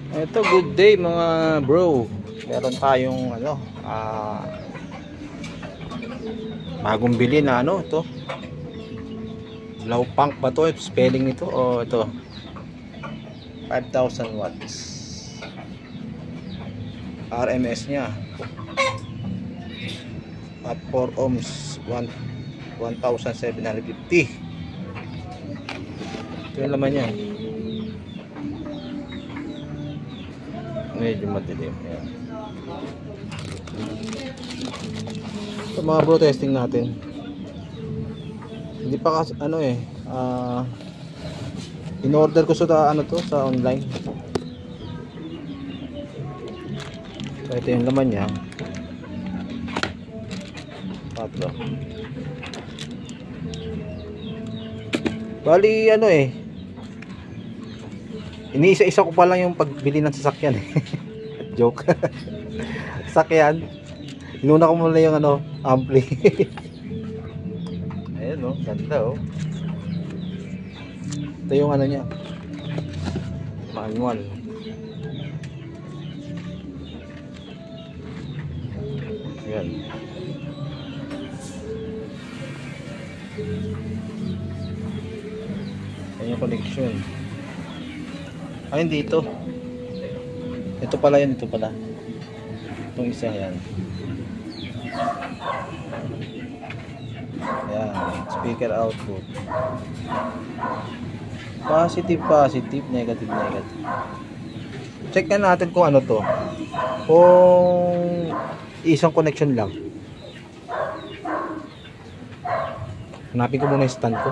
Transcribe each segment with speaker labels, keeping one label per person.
Speaker 1: Ito, good day mga bro. Meron tayong ano, bagong bili na ano, ito. Low punk ba to? Spelling nito o ito? 5,000 watts. RMS niya at 4 ohms 1,750. Ito yung laman niya. Medyo madilim. Ayan. Ito mga bro, testing natin. Hindi pa kasi ano in order ko sa ano to, sa online. So ito yung laman niya. Patlo. Bali ano iniisa-isa ko pa lang yung pagbili ng sasakyan Joke. Sasakyan. Inuna ko muna yung ano, ampli. Ayan oh, ganda oh. Ito yung ano niya. Manual. Ayan. Ayan yung connection. Ay, hindi ito. Ito pala yun, ito pala. Itong isa yan. Ayan, speaker output. Positive, positive, negative, negative. Check na natin kung ano to. Kung isang connection lang. Hanapin ko muna yung stand ko.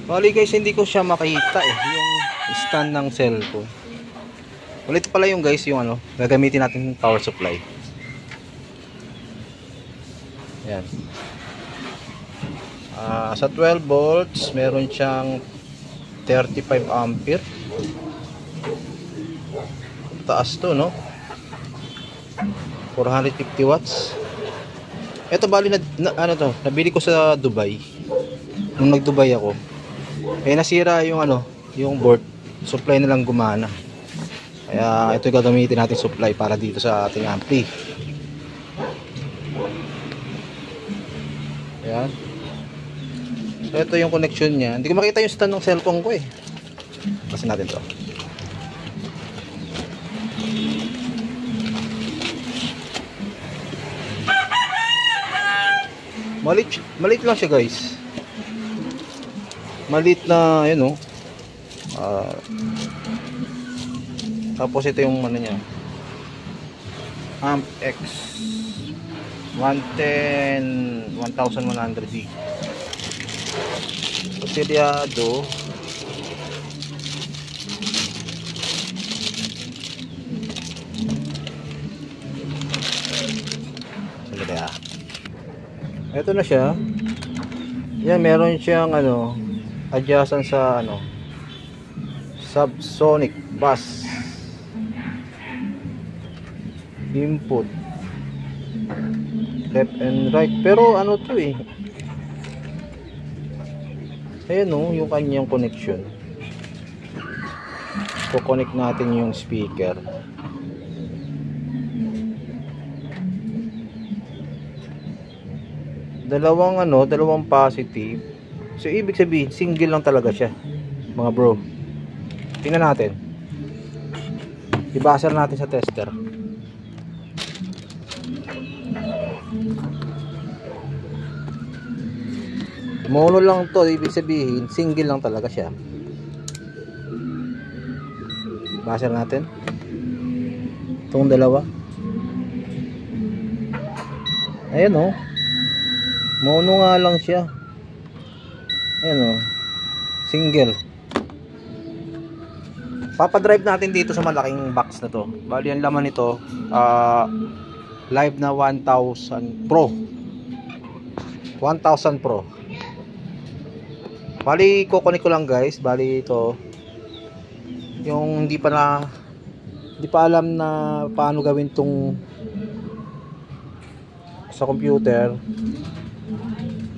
Speaker 1: Bali guys, hindi ko siya makita yung stand ng cellphone. Ulit pala yung guys, yung ano, gagamitin natin yung power supply. Ayan. Sa 12 volts, meron siyang 35 ampere. Taas to, no? 450 watts. Ito bali ano to, nabili ko sa Dubai. Nung nag-Dubai ako. Nasira yung ano, yung board. Supply na lang gumana. Kaya ito yung gagamitin natin supply para dito sa ating ampli. Ayan. So ito yung connection niya. Hindi ko makita yung stand ng cellphone ko Basin natin to. Malit lang siya guys. Malit na yun tapos ito yung ano niya, Amp X 110 1100D. Posiliado. Ito na siya. Yan, meron siyang ano, adjacent sa ano, subsonic bass input left and right, pero ano to ayan yung kanyang connection. Connect natin yung speaker. Dalawang positive. So ibig sabihin single lang talaga siya mga bro. Tingnan natin. Ibasa natin sa tester. Mono lang to, ibig sabihin single lang talaga siya. Basa natin. Itong dalawa. Ayan mono nga lang siya. Ayan single. Papadrive natin dito sa malaking box na to. Bali ang laman nito live na 1000 Pro. 1000 Pro. Bali kukunik ko lang guys. Bali ito yung hindi pa alam na paano gawin tong sa computer.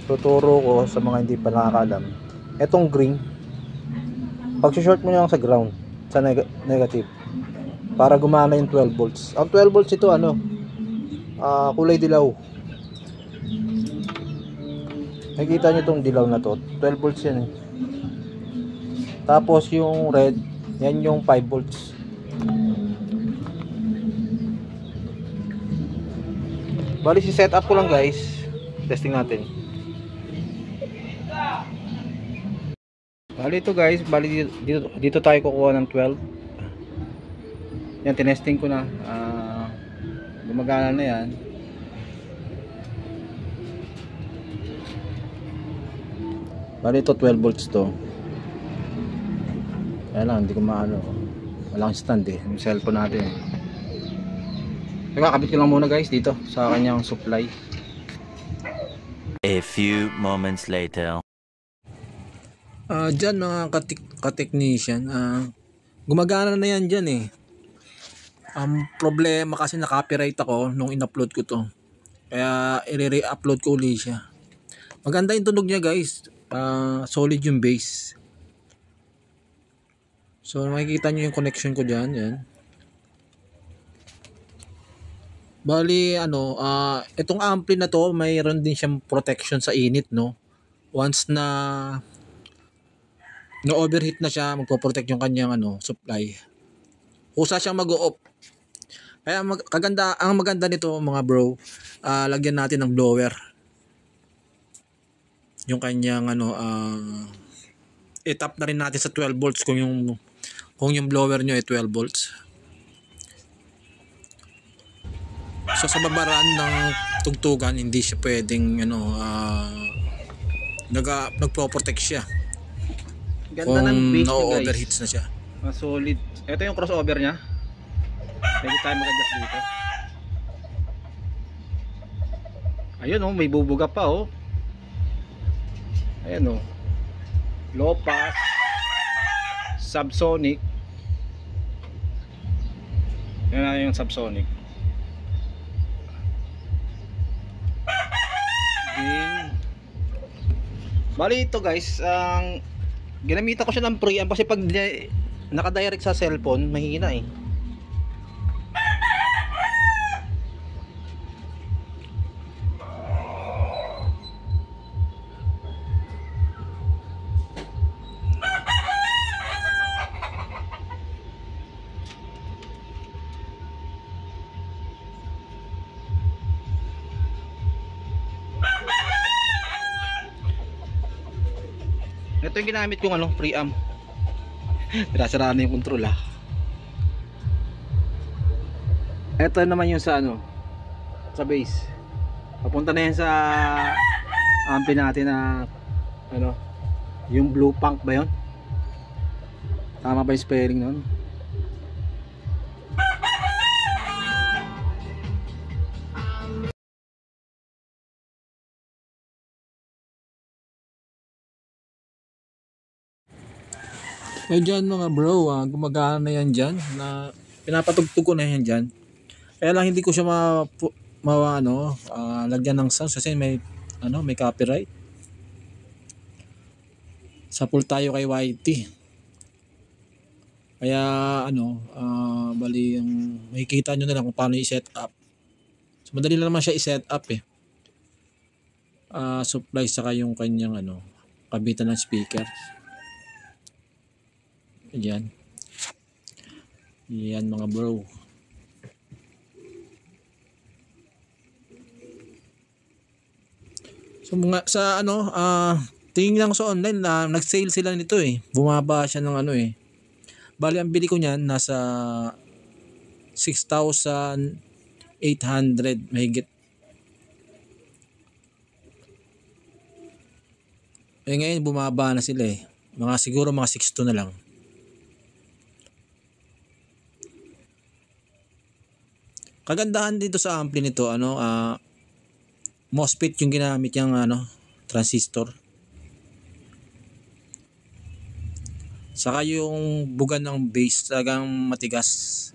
Speaker 1: Tuturo ko sa mga hindi pa nakakaalam. Etong green, pag short mo lang sa ground, sa negative para gumana yung 12 volts. Ang 12 volts ito ano, kulay dilaw. Nakikita nyo itong dilaw na to, 12 volts yan eh. Tapos yung red, yan yung 5 volts. Bali si setup ko lang guys. Testing natin. Bali ito guys, bali dito tayo kukuha ng 12. Yan, tinesting ko na. Gumagana na yan. Bali ito 12 volts to. Kaya lang, hindi ko maano. Walang stand eh, yung cellphone natin eh. Kakabit ko lang muna guys dito sa kanyang supply.
Speaker 2: A few moments later.
Speaker 1: Dyan mga ka-technician, gumagana na yan dyan eh. Ang problema kasi na-copyright ako nung in-upload ko to. Kaya i-re-upload ko ulit siya. Maganda yung tunog niya guys. Solid yung bass. So makikita nyo yung connection ko dyan. Yan. Bali ano, itong ampli na to, mayroon din siyang protection sa init, no. Once na overheat na siya, magpo-protect yung kanyang ano, supply. Kusa siyang mag-o-off. Kaya ang maganda nito mga bro, lagyan natin ng blower. Yung kanyang ano, i-tap na rin natin sa 12 volts kung yung blower nyo ay 12 volts. So sa babaraan ng tugtugan, hindi siya pwedeng ano, nagpo-protect siya.
Speaker 3: Ganda ng base niya guys.
Speaker 1: Overheats na siya.
Speaker 3: Solid. Ito yung crossover niya. Pwede tayo mag-adjust dito. Ayun oh, may bubuga pa oh. Ayan oh. Low pass, subsonic. Yan na yung subsonic. Bali ito guys, ginamita ko siya ng preamp kasi pag naka-direct sa cellphone, mahina eh. Ito yung ginamit kong ano, preamp. Sira-sira na yung control ah. Ito naman yung sa ano, sa base. Papunta na yan sa ampli natin na ano, yung blue punk ba yun? Tama ba yung spelling nun? So dyan mga bro, gumagana na yan dyan, na pinapatugtog ko na yan dyan. Kaya lang hindi ko siya lagyan ng sounds kasi may copyright. Sapul tayo kay YT. Kaya bali yung makikita nyo na lang kung paano i-set up. So madali lang naman siya i-set up eh. Supply saka yung kanyang kabitan ng speaker. Ayan. Yan mga bro. So mga sa tingin lang sa online na nag-sale sila nito eh. Bumaba siya ng Bali ang bili ko niyan nasa 6,800 mahigit. Ngayon bumaba na sila eh. Siguro mga 6,200 na lang. Kagandahan dito sa ampli nito, MOSFET yung ginamit niyang transistor. Saka yung bugan ng base talagang matigas.